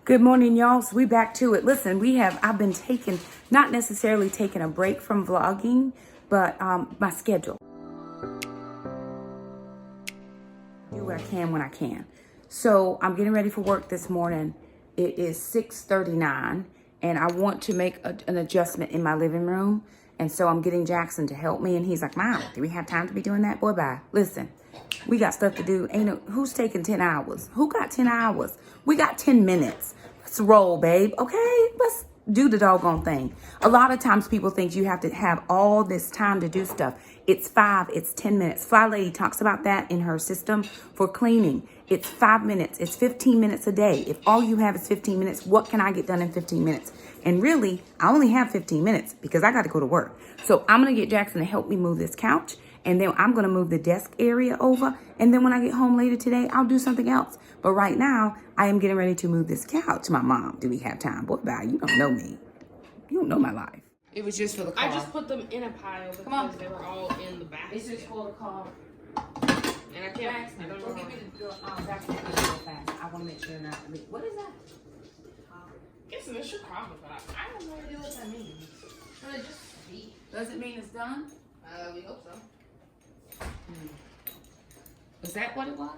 Good morning, y'all. So we back to it. Listen, I've been not necessarily taking a break from vlogging, but my schedule. Do what I can when I can. So I'm getting ready for work this morning. It is 6:39 and I want to make an adjustment in my living room. And so I'm getting Jackson to help me. And he's like, Mom, do we have time to be doing that? Boy, bye. Listen, we got stuff to do. Who's taking 10 hours? Who got 10 hours? We got 10 minutes. Let's roll, babe. Okay, let's do the doggone thing. A lot of times people think you have to have all this time to do stuff. It's 10 minutes. Flylady talks about that in her system for cleaning. It's 5 minutes. It's 15 minutes a day. If all you have is 15 minutes, what can I get done in 15 minutes? And really, I only have 15 minutes because I got to go to work. So I'm going to get Jackson to help me move this couch. And then I'm going to move the desk area over. And then when I get home later today, I'll do something else. But right now, I am getting ready to move this couch. My mom, do we have time? Boy, bye. You don't know me. You don't know my life. It was just for the car. I just put them in a pile because they were all in the basket. It's just for the car. And I can't. I don't know. Go give me the basket real fast. I want to make sure not. What is that? Guessing it's Chicago, but I don't know idea what that means. But it just be. Does it mean it's done? We hope so. Is that what it was?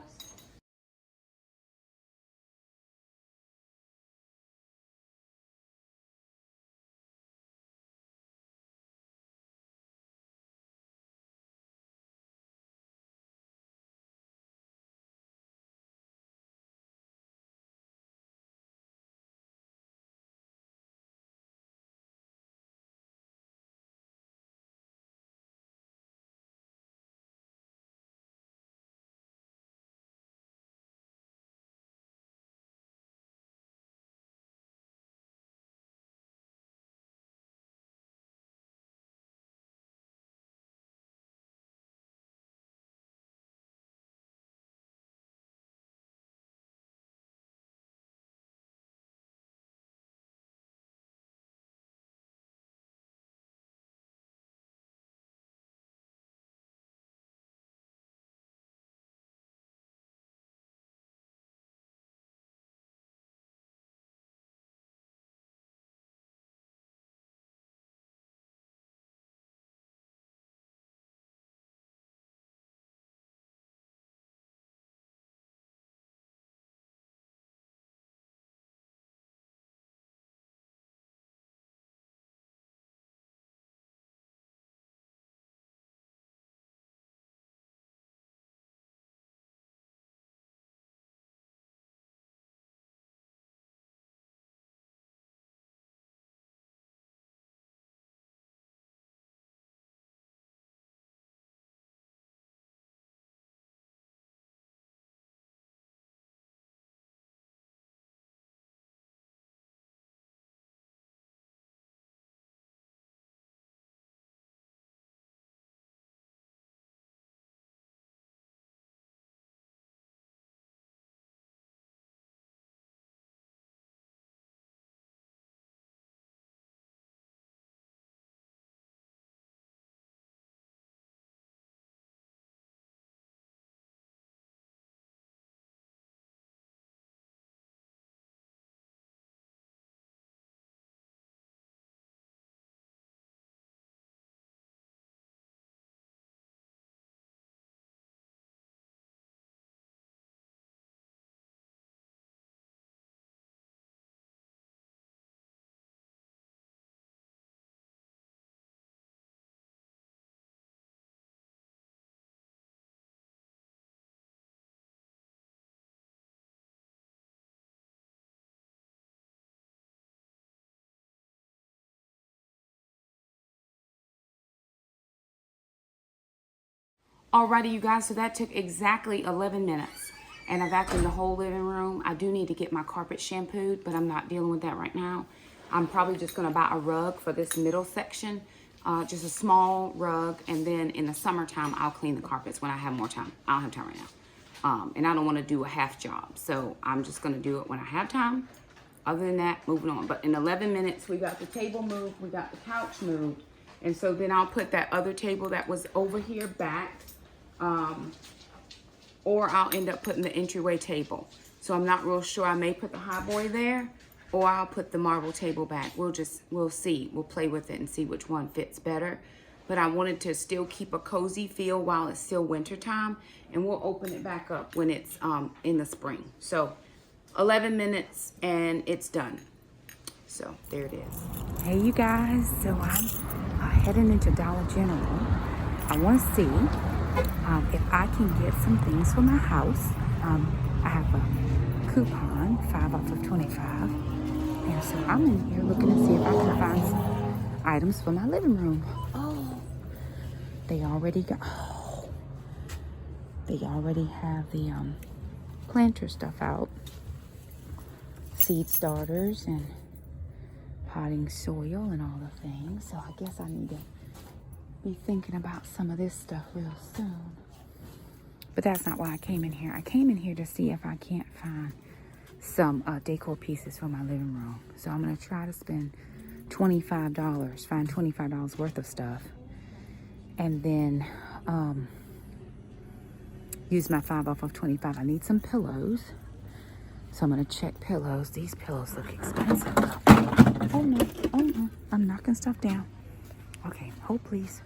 Alrighty, you guys, so that took exactly 11 minutes. And I vacuumed the whole living room. I do need to get my carpet shampooed, but I'm not dealing with that right now. I'm probably just gonna buy a rug for this middle section, just a small rug, and then in the summertime, I'll clean the carpets when I have more time. I don't have time right now. And I don't wanna do a half job, so I'm just gonna do it when I have time. Other than that, moving on. But in 11 minutes, we got the table moved, we got the couch moved, and so then I'll put that other table that was over here back. Or I'll end up putting the entryway table. So I'm not real sure. I may put the high boy there, or I'll put the marble table back. We'll see. We'll play with it and see which one fits better. But I wanted to still keep a cozy feel while it's still winter time, and we'll open it back up when it's in the spring. So 11 minutes and it's done. So there it is. Hey you guys, so I'm heading into Dollar General. I want to see if I can get some things for my house. I have a coupon, 5 off of 25. And so I'm in here looking to see if I can find some items for my living room. Oh, they already have the planter stuff out. Seed starters and potting soil and all the things. So I guess I need to be thinking about some of this stuff real soon. But that's not why I came in here. I came in here to see if I can't find some decor pieces for my living room. So I'm gonna try to spend $25, find $25 worth of stuff, and then use my 5 off of 25. I need some pillows, so I'm gonna check pillows. These pillows look expensive though. Oh no, I'm knocking stuff down. Okay, hold please.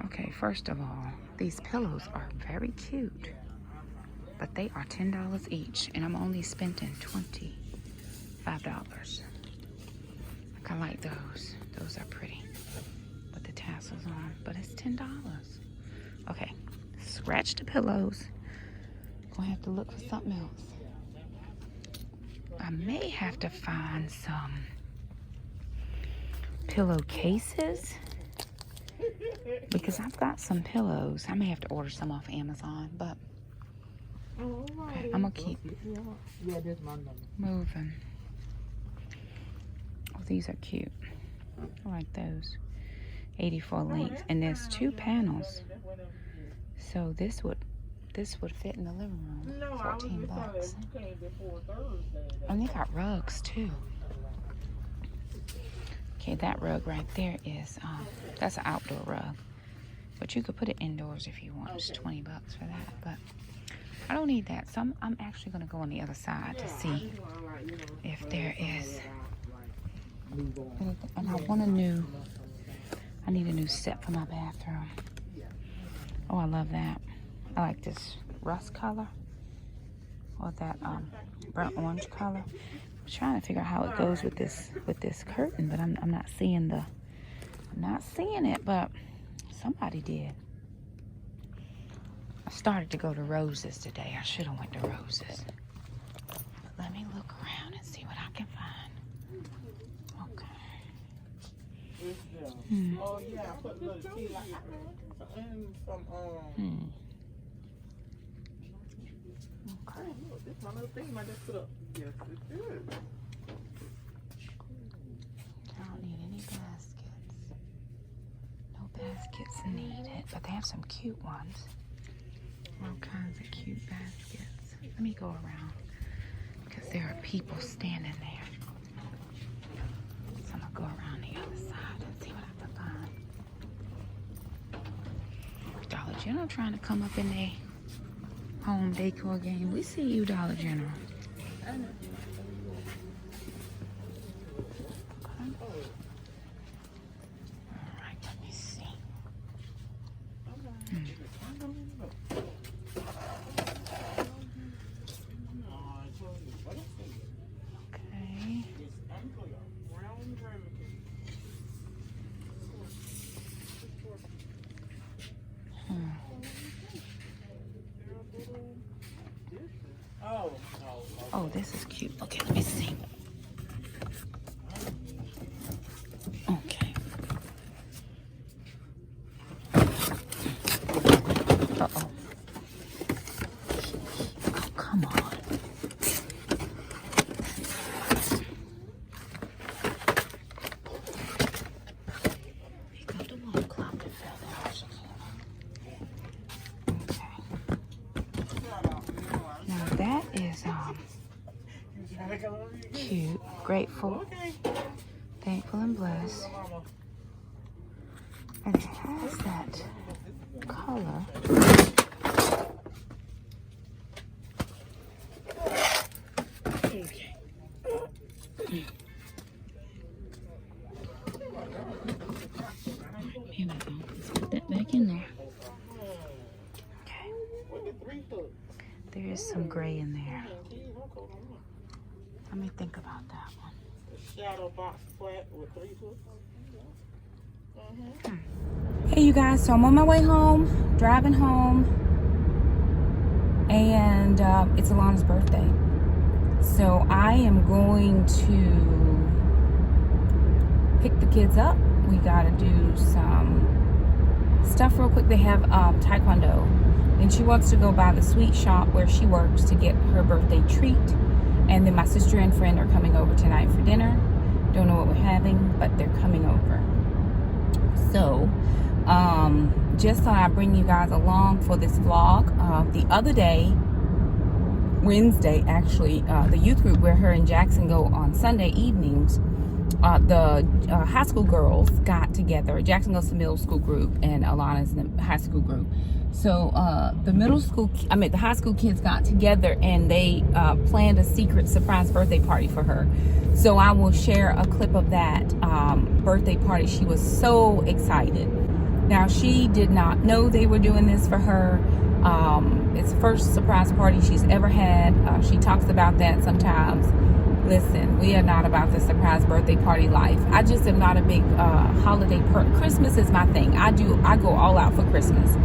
Okay, first of all, these pillows are very cute, but they are $10 each, and I'm only spending $25. Like, I like those. Those are pretty. With the tassels on, but it's $10. Okay, scratch the pillows. Gonna have to look for something else. I may have to find some pillowcases, because I've got some pillows. I may have to order some off Amazon, but okay, I'm gonna keep moving. Oh, these are cute. I like those. 84 length, and there's 2 panels, so this would fit in the living room. 14 bucks. And they got rugs too. Okay, that rug right there is that's an outdoor rug, but you could put it indoors if you want. It's 20 bucks for that, but I don't need that. So I'm actually gonna go on the other side to see if there is anything. And I need a new set for my bathroom. Oh, I love that. I like this rust color, or that burnt orange color. I'm trying to figure out how it goes with this curtain, but I'm not seeing it, but somebody did. I started to go to Roses today. I should have went to Roses. But let me look around and see what I can find. Okay. Oh yeah, I put little tea and some Okay. look, this one little thing I just put up. Yes, it is. I don't need any baskets. No baskets needed, but they have some cute ones. All kinds of cute baskets. Let me go around, because there are people standing there. So I'm gonna go around the other side and see what I can find. Dollar General trying to come up in their home decor game. We see you, Dollar General. Alright, let me see. Okay. Oh, this is cute. Okay, let me see. Okay. Uh-oh. Oh, come on. Pick up the wall clock and fell down, Shakema. Okay. Now that is cute, grateful, thankful, and blessed. And it has that color. gray in there. Let me think about that one. Shadow box flat with 3 hooks. Hey you guys, so I'm on my way home, driving home, and it's Alana's birthday. So I am going to pick the kids up. We gotta do some stuff real quick. They have taekwondo, and she wants to go by the sweet shop where she works to get her birthday treat. And then my sister and friend are coming over tonight for dinner. Don't know what we're having, but they're coming over. So just thought I'd bring you guys along for this vlog. The other day, Wednesday actually, the youth group where her and Jackson go on Sunday evenings, the high school girls got together. Jackson goes to middle school group and Alana's in the high school group. So the high school kids got together and they planned a secret surprise birthday party for her. So I will share a clip of that birthday party. She was so excited. Now she did not know they were doing this for her. It's the first surprise party she's ever had. She talks about that sometimes. Listen, we are not about the surprise birthday party life. I just am not a big holiday Christmas is my thing. I go all out for Christmas.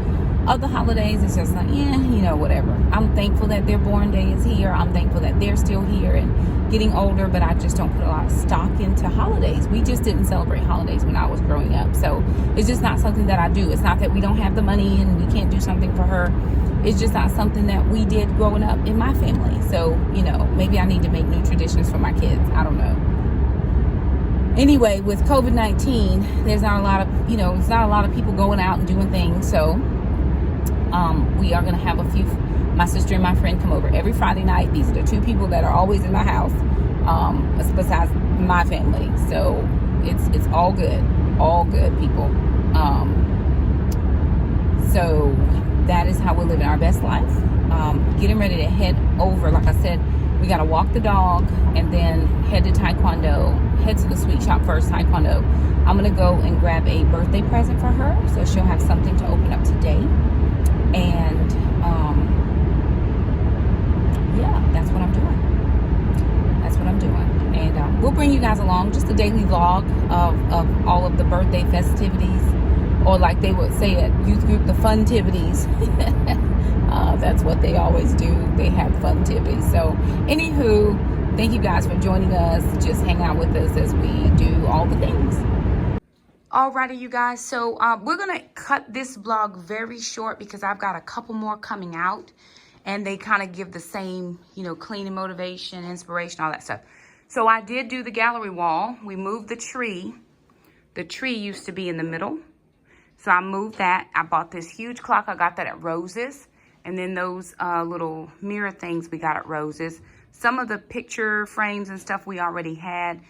Other holidays, it's just like, yeah, whatever. I'm thankful that their born day is here. I'm thankful that they're still here and getting older, but I just don't put a lot of stock into holidays. We just didn't celebrate holidays when I was growing up. So it's just not something that I do. It's not that we don't have the money and we can't do something for her. It's just not something that we did growing up in my family. So, maybe I need to make new traditions for my kids. I don't know. Anyway, with COVID-19, there's not a lot of, it's not a lot of people going out and doing things. So we are going to have my sister and my friend come over every Friday night. These are the 2 people that are always in my house, besides my family. So it's all good people. So that is how we're living our best life. Getting ready to head over. Like I said, we got to walk the dog and then head to taekwondo. Head to the sweet shop first, taekwondo. I'm going to go and grab a birthday present for her, so she'll have something to open up today. And yeah, that's what I'm doing. And we'll bring you guys along, just a daily vlog of all of the birthday festivities, or like they would say at youth group, the funtivities. That's what they always do. They have funtivities. So anywho, thank you guys for joining us. Just hang out with us as we do all the things. Alrighty, you guys. So we're going to cut this vlog very short because I've got a couple more coming out. And they kind of give the same, cleaning motivation, inspiration, all that stuff. So I did do the gallery wall. We moved the tree. The tree used to be in the middle. So I moved that. I bought this huge clock. I got that at Rose's. And then those little mirror things we got at Rose's. Some of the picture frames and stuff we already had.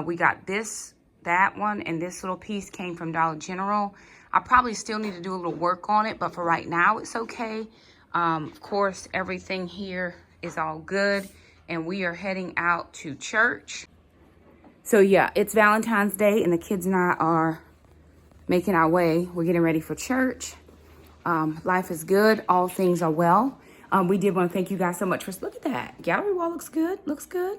We got that one, and this little piece came from Dollar General. I probably still need to do a little work on it, but for right now, it's okay. Of course, everything here is all good, and we are heading out to church. So yeah, it's Valentine's Day, and the kids and I are making our way. We're getting ready for church. Life is good. All things are well. We did want to thank you guys so much for, look at that. Gallery wall looks good. Looks good.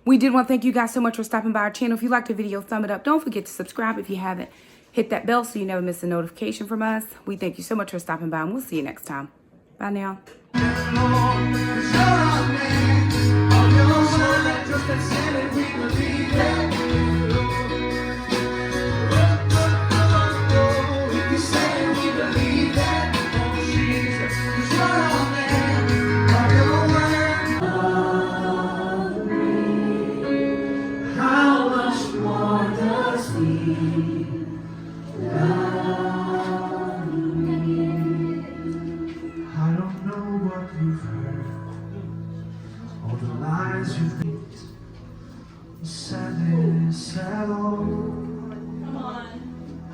We did want to thank you guys so much for stopping by our channel. If you liked the video, thumb it up. Don't forget to subscribe if you haven't. Hit that bell so you never miss a notification from us. We thank you so much for stopping by, and we'll see you next time. Bye now.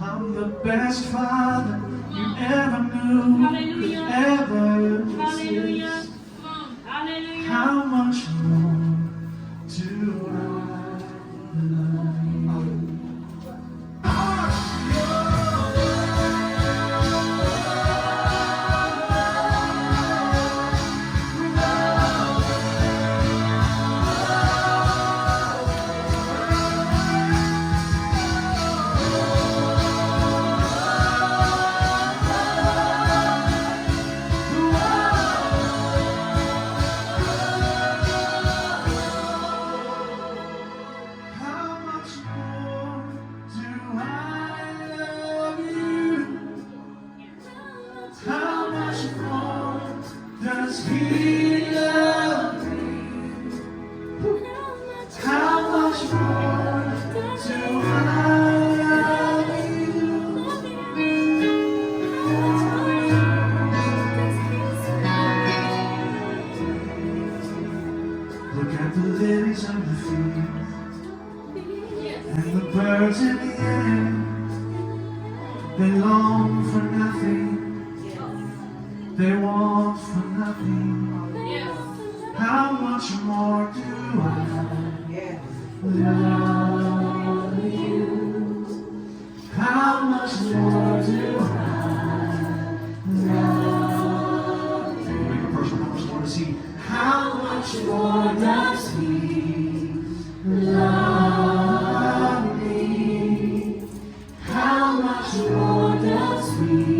I'm the best father you ever knew. Hallelujah. Ever Hallelujah. exist. Hallelujah. How much more do I love you? more do I love you? Look at the lilies of the field and the birds in the air. They long for nothing, they want for nothing. How much more do I love you? How much more do I love you? Make a personal. I just want to see how much more does he love me? How much more does he